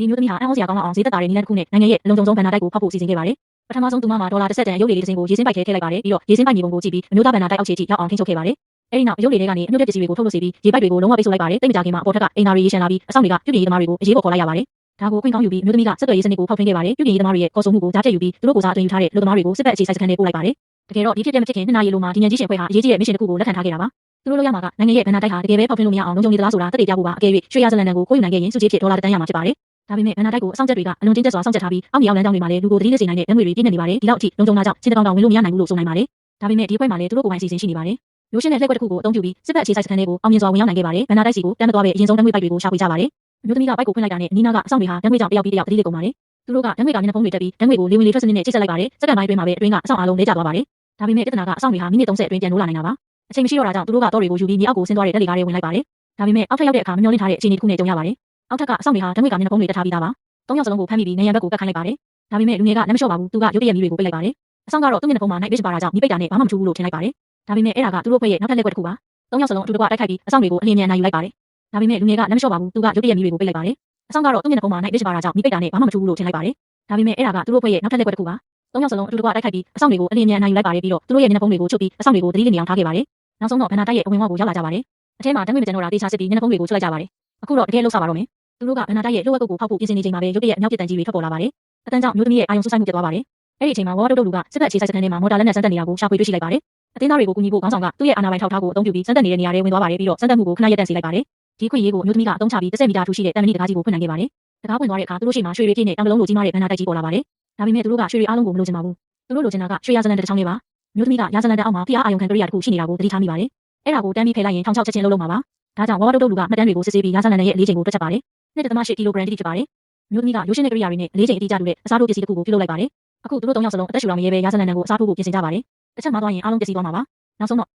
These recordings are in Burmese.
ဒီမျိုးသမီးဟာအံ့ဩစရာကောင်းအောင်ဈေးသက်သာတဲ့နည်းလမ်းတစ်ခုနဲ့နိုင်ငံရဲ့လုံခြုံဆုံးဘဏ္ဍာတိုက်ကိုဖောက်ဖို့စီစဉ်ခဲ့ပါတယ်ပထမဆုံးသူမမှာဒေါ်လာ10 တန်ရုပ်လေးတစ်စင်းကိုရေစင်းပိုက်ထဲထည့်လိုက်ပါတယ်ပြီးတော့ရေစင်းပိုက်မြေပုံကိုကြည့်ပြီးအမျိုးသားဘဏ္ဍာတိုက်အောက်ခြေထိရောက်အောင်ထိန်းချုပ်ခဲ့ပါတယ်အဲဒီနောက်ရုပ်လေးတွေကနေအမျိုးတက်ပစ္စည်းတွေကိုထုတ်လို့စီပြီးရေပိုက်တွေကိုလုံးဝပိတ်ဆို့လိုက်ပါတယ်တိတ်မကြခင်မှာအပေါ်ထက်ကအင်တာရီရေရှမ်းလာပြီးအဆောင်တွေကပြုပြင်ရေးသမားတွေကိုအရေးပေါ်ခေါ်လိုက်ရပါတယ်ဒါကိုခွင့်ကောင်းယူပြီးအမျိုးသမီးကစက်သွယ်ရေးစနစ်ကိုဖောက်ထွင်းခဲ့ပါတယ်ပြုပြင်ရေးသမားတွေရဲ့ခေါ်ဆိုမှုကိုကြားဖြတ်ယူပြီးသူတို့ကိုစားအသွင်ယူထားတဲ့လူသမားတွေကိုစစ်ဘက်အခြေစိုက်စခန်းတွေပို့လိုက်ပါတယ်တကယ်တော့ဒီဖြစ်တဲ့မဖြစ်ခင်2 နာရီလိုမှာဒီညံကြီးရှင်ဖွဲ့ဟာအရေးကြီးတဲ့မစ်ရှင်တစ်ခုကိုလက်ခံထားခဲ့တာပါသူတို့လိုရမှာကနိုင်ငံရဲ့ဘဏ္ဍာတိုက်ဟာတကယ်ပဲဖောက်ထွင်းလို့မရအောင်လုံခြုံရေးသလားဆိုတာသက်သေပြဖို့ပါအကယ်၍ရွှေရဇလန်တန်ကိုခိုးယူနိုင်ခဲ့ရင်စုကြည်ဖြစ်ဒေါ်လာတန်းရမှာဖြစ်ပါတယ်ဒါပေမဲ့ဘဏ္ဍာတိုက်ကိုအဆောင်ချက်တွေကအလွန်တင်းကျပ်စွာစောင့်ကြပ်ထားပြီးအောက်မြောက်လမ်းကြောင်းတွေမှာလည်းလူကိုသတိနဲ့စေနိုင်တဲ့ဓာတ်ငွေတွေပြည့်နေနေပါတယ်ဒီလောက်အထိလုံခြုံတာကြောင့်ချင်းတောင်တောင်ဝင်လို့မရနိုင်ဘူးလို့ဆိုနိုင်ပါတယ်ဒါပေမဲ့ဒီအဖွဲ့မှာလည်းသူတို့ကိုယ်ပိုင်အစီအစဉ်ရှိနေပါတယ်ရိုးရှင်းတဲ့လှည့်ကွက်တစ်ခုကိုအသုံးပြုပြီးစစ်ဘက်အခြေစိုက်စခန်းတွေကိုအောင်မြင်စွာဝင်ရောက်နိုင်ခဲ့ပါတယ်ဘဏ္ဍာတိုက်စီကိုတန်းမသွားပဲအရင်ဆုံးဓာတ်ငွေပိုက်တွေကိုရှာဖွေကြပါတယ်အမျိုးသမီးကပိုက်ကိုဖွင့်လိုက်တာနဲ့အနီးနားကအဆောင်တွေဟာဓာတ်ငွေကြောင့်တယောက်ပြီးတယောက်သတိလစ်ကုန်ပါတယ်သူတို့ကဓာတ်ငွေကမျက်နှာဖုံးတွေတက်ပြီးဓာတ်ငွေကိုလေဝင်လေထွက်စနစ်နဲ့ချိတ်ဆက်လိုက်ပါတယ်စက္ကန့်ပိုင်းအတွင်းမှာပဲအတွင်းကအဆောင်အားလုံးလဲကျသွားပါတယ်ဒါပေမဲ့ပြဿနာကအဆောင်တွေဟာမိနစ်30အတွင်းပြန်နိုးလာနိုင်တာပါအချိန်မရှိတော့တာကြောင့်သူတို့ကတော့တွေကိုယူပြီးမြေအောက်ကိုဆင်းသွားတဲ့ဓာတ်လေကားတွေဝင်လိုက်ပါတယ်ဒါပေမဲ့အောက်ထပ်ရောက်တဲ့အခါမမျှော်လင့်ထားတဲ့အခြေအနေတစ်ခုနဲ့ကြုံရပါတယ်အောက်ထပ်ကအဆောင်တွေဟာဓာတ်ငွေကမျက်နှာဖုံးတွေတက်ထားပြီးသားပါ3 ယောက်စလုံးကိုဖမ်းမိပြီးနေရန်ဘက်ကိုကတ်ခိုင်းလိုက်ပါတယ်ဒါပေမဲ့လူငယ်ကလက်မလျှော့ပါဘူးသူကရုပ်တရက်မီးတွေကိုပိတ်လိုက်ပါတယ်အဆောင်ကတော့သူ့မျက်နှာဖုံးမှာ night vision ပါတာကြောင့်မီးပိတ်တာနဲ့ဘာမှမထူးဘူးလို့ထင်လိုက်ပါတယ်ဒါပေမဲ့အဲ့ဒါကသူတို့ဖွဲ့ရဲ့နောက်ထပ်လက်ကွက်တစ်ခုပါ3 ယောက်စလုံးအတူတကွတိုက်ခိုက်ပြီးအဆောင်တွေကိုအလင်းမြန်နိုင်ယူလိုက်ပါတယ်ဒါပေမဲ့လူငယ်ကလက်မလျှော့ပါဘူးသူကရုပ်တရက်မီးတွေကိုပိတ်လိုက်ပါတယ်အဆောင်ကတော့သူ့မျက်နှာဖုံးမှာ night vision ပါတာကြောင့်မီးပိတ်တာနဲ့ဘာမှမထူးဘူးလို့ထင်လိုက်ပါတယ်ဒါပေမဲ့အဲ့ဒါကသူတို့ဖွဲ့ရဲ့နောက်ထပ်လက်ကွက်တစ်ခုပါ3 ယောက်စလုံးအတူတကွတိုက်ခိုက်ပြီးအဆောင်တွေကိုအလင်းမြန်နိုင်ယူလိုက်ပါတယ်ပြီးတော့သူတို့ရဲ့မျက်နှာဖုံးတွေကိုချုပ်ပြီးအဆောင်တွေကိုသတိလစ်နေအောင်ထားခဲ့ပါတယ်နောက်ဆုံးတော့ဘဏ္ဍာတိုက်ရဲ့အဝင်ဝကိုရောက်လာကြပါတယ်အထဲမှာဓာတ်ငွေမကျန်တော့တာတေချာစစ်ပြီးမျက်နှာဖုံးတွေကိုချုပ်လိုက်ကြပါတယ်အခုတော့တကယ်လှုပ်ရှားပါတော့မယ်သူတို့ကဘဏ္ဍာတိုက်ရဲ့လှုပ်ဝက်ကုတ်ကိုဖောက်ဖို့ပြင်ဆင်နေချိန်မှာပဲရုပ်တရက်အမြောက်ပြစ်တန်ကြီးတွေထွက်ပေါ်လာပါတယ်အတန်းကြောင့်မျိုးသမီးရဲ့အာယုံဆူဆိုင်မှုပြတ်သွားပါတယ်အဲ့ဒီအချိန်မှာဝါတုတ်တုတ်လူကစစ်ဘက်အခြေစိုက်စခန်းထဲမှာမော်တာလက်နဲ့စမ်းတက်နေတာကိုရှာဖွေတွေ့ရှိလိုက်ပါတယ်အသင်းသားတွေကိုကူညီဖို့ခေါင်းဆောင်ကသူ့ရဲ့အာဏာပိုင်ထောက်ထားကိုအသုံးပြုပြီးစမ်းတက်နေတဲ့နေရာတွေဝင်သွားပါတယ်ပြီးတော့စမ်းတက်မှုကိုခဏရပ်တန့်စေလိုက်ပါတယ်ဒီခွင့်ရေးကိုမျိုးသမီးကအသုံးချပြီး10 မီတာထူရှိတဲ့တန်မဏိတကားကြီးကိုဖွင့်နိုင်ခဲ့ပါတယ်တကားဖွင့်သွားတဲ့အခါသူတို့ရှိမှရွှေတွေပြည့်နဲ့တောင်တလုံးလိုကြီးမားတဲ့ဘဏ္ဍာတိုက်ကြီးပေါ်လာပါတယ်ဒါပေမဲ့သူတို့ကရွှေတွေအားလုံးကိုမလိုချင်ပါဘူးသူတို့လိုချင်တာကရွှေရဇလန်တစ်ချောင်းလေးပါမျိုးသမီးကရဇလန်တန်အောက်မှာဖျားအာယုံခံကရိယာတစ်ခုရှိနေတာကိုသတိထားမိပါတယ်အဲ့ဒါကိုတန်းပြီးဖယ်လိုက်ရင်ထောင်ချောက်ချက်ချင်းလုံးလုံးမှာပါဒါကြောင့်ဝါတုတ်တုတ်လူကမှတ်တမ်းတွေကိုစစ်ဆေးပြီးရဇလန်တန်ရဲ့အလေးချိန်ကိုတွက်ချက်ပါတယ်1.8 ကီလိုဂရမ်တိတိဖြစ်ပါတယ်မျိုးသမီးကရိုးရှင်းတဲ့ကရိယာတွေနဲ့အလေးချိန်အတိအကျတူတဲ့အစားထိုးပစ္စည်းတစ်ခုကိုပြုလုပ်လိုက်ပါတယ်အခုသူတို့3 ယောက်စလုံးအသက်ရှူတော်မရဲပဲရဇလန်တန်ကိုအစားထိုးဖို့ပြင်ဆင်ကြပါတယ်တစ်ချက်မှသွားရင်အားလုံးပျက်စီးသွားမှာပါနောက်ဆုံးတော့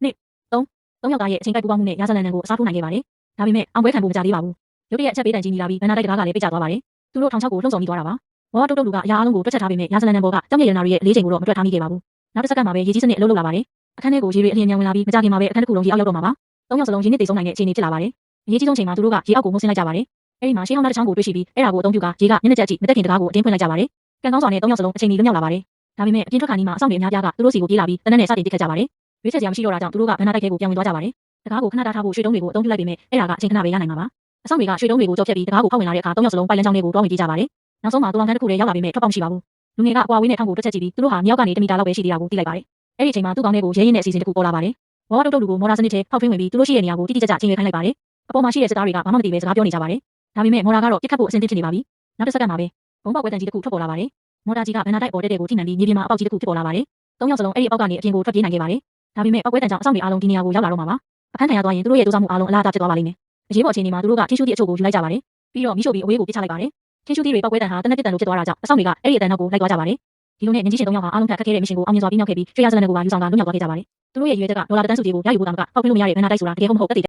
1 2 3 ယောက်သားရဲ့အချိန်ကိုက်ပူပေါင်းမှုနဲ့ရဇလန်တန်ကိုအစားထိုးနိုင်ခဲ့ပါတယ်ဒါပေမဲ့အောင်ပွဲခံဖို့မကြသေးပါဘူးရုတ်တရက်အချက်ပေးတန်ကြီးမိလာပြီးဘဏ္ဍာတိုက်တကားကလည်းပိတ်ကျသွားပါတယ်သူတို့ထောင်ချောက်ကိုလှုံ့ဆော်မိသွားတာပါဝါတုတ်တုတ်လူကအရာအားလုံးကိုတွက်ချက်ထားပေမဲ့ရဇလန်တန်ဘောကတောင်မြေရနာတွေရဲ့အလေးချိန်ကိုတော့မတွက်ထားမိခဲ့ပါဘူးနောက်တစ်စက္ကန့်မှာပဲရေကြီးစနစ်အလုပ်လုပ်လာပါတယ်အခန်းထဲကိုရေတွေအလျင်မြန်ဝင်လာပြီးမကြခင်မှာပဲအခန်းတစ်ခုလုံးရေအောက်ရောက်တော့မှာပါ3 ယောက်စလုံးရေနစ်တေဆုံးနိုင်တဲ့အခြေအနေဖြစ်လာပါတယ်အရေးကြီးဆုံးချိန်မှာသူတို့ကရေအောက်ကိုငုံဆင်းလိုက်ကြပါတယ်အဲဒီမှာရှင်းဟောင်းတဲ့ချောင်းကိုတွေ့ရှိပြီးအဲ့ဒါကိုအသုံးပြုကရေကမျက်နှာကျက်ကြည့်မတက်ခင်တကားကိုအတင်းဖွင့်လိုက်ကြပါတယ်ကံကောင်းစွာနဲ့3 ယောက်စလုံးအချိန်ကြီးလွတ်မြောက်လာပါတယ်ဒါပေမဲ့အပြင်ထွက်ခါနီးမှာအဆောင်တွေအများပြားကသူတို့စီကိုပြေးလာပြီးတနက်နဲ့စတင်တိတ်ခတ်ကြပါတယ်ရွေးချက်စရာမရှိတော့တာကြောင့်သူတို့ကဘဏ္ဍာတိုက်ထဲကိုပြန်ဝင်သွားကြပါတယ်တကားကိုခဏထားဖို့ရွှေတုံးတွေကိုအသုံးပြုလိုက်ပေမဲ့အဲ့ဒါကအချိန်ခဏပဲရနိုင်မှာပါအဆောင်တွေကရွှေတုံးတွေကိုကြောက်ဖြတ်ပြီးတကားကိုဖောက်ဝင်လာတဲ့အခါ3 ယောက်စလုံးပိုက်လန်းချောင်းတွေကိုတွားဝင်ပြေးကြပါတယ်နောက်ဆုံးမှာတူအောင်ခန်းတစ်ခုလည်းရောက်လာပေမဲ့ထွက်ပေါက်မရှိပါဘူးလူငယ်ကအကွာဝေးနဲ့ထောင်းကိုတွက်ချက်ကြည့်ပြီးသူတို့ဟာမြောက်ကနေ1 မီတာလောက်ပဲရှိသေးတာကိုသိလိုက်ပါတယ်အဲ့ဒီအချိန်မှာသူ့ကောင်းတွေကိုရဲရင်နဲ့အစီအစဉ်တစ်ခုပေါ်လာပါတယ်ဝါတုတ်တုတ်လူကိုမော်ဒါစနစ်ထဲဖောက်ထွင်းဝင်ပြီးသူတို့ရှိတဲ့နေရာကိုတိတိကျကျချင်းရွေးခိုင်းလိုက်ပါတယ်အပေါ်မှာရှိတဲ့စစ်သားတွေကဘာမှမသိပဲစကားပြောနေကြပါတယ်ဒါပေမဲ့မော်ဒါကတော့ပြစ်ခတ်ဖို့အဆင်သင့်ဖြစ်နေပါပြီနောက်တစ်စက္ကန့်မှာပဲဘုံပေါက်ကွဲတန်ကြီးတစ်ခုထွက်ပေါ်လာပါတယ်မော်ဒါကြီးကဘဏ္ဍာတိုက်ပေါ်တဲ့ကိုထိမှန်ပြီးမြေပြင်မှာအပေါက်ကြီးတစ်ခုဖြစ်ပေါ်လာပါတယ်3 ယောက်စလုံးအဲ့ဒီအပေါက်ကနေအပြင်ကိုထွက်ပြေးနိုင်ခဲ့ပါတယ်ဒါပေမဲ့ပေါက်ကွဲတန်ကြောင့်အဆောင်တွေအားလုံးဒီနေရာကိုရောက်လာတော့မှာပါအခန်းထိုင်ရသွားရင်သူတို့ရဲ့စူးစမ်းမှုအားလုံးအလားအတာဖြစ်သွားပါလိမ့်မယ်အရေးပေါ်အခြေအနေမှာသူတို့ကထင်းရှူးသည့်အချို့ကိုယူလိုက်ကြပါတယ်ပြီးတော့မိရှို့ပြီးအဝေးကိုပစ်ချလိုက်ပါတယ်ထင်းရှူးသည့်တွေပေါက်ကွဲတန်ဟာတနက်တစ်တန်လိုဖြစ်သွားတာကြောင့်အဆောင်တွေကအဲ့ဒီအတန်နောက်ကိုလိုက်သွားကြပါတယ်ဒီလိုနဲ့ညင်ကြီးရှင်3 ယောက်ဟာအားလုံးခက်ခဲတဲ့မရှင်ကိုအောင်မြင်စွာပြီးမြောက်ခဲ့ပြီးရွှေရဇလန်တန်ကိုပါယူဆောင်တာလွတ်မြောက်သွားခဲ့ကြပါတယ်သူတို့ရဲ့ရွေးချက်ကဒေါ်လာတန်းစုကြီးကိုရယူဖို့တာမကဖောက်ထွင်းလို့မရတဲ့ဘဏ္ဍာတိုက်ဆိုတာတကယ်ဟုတ်မဟုတ်သက်သေ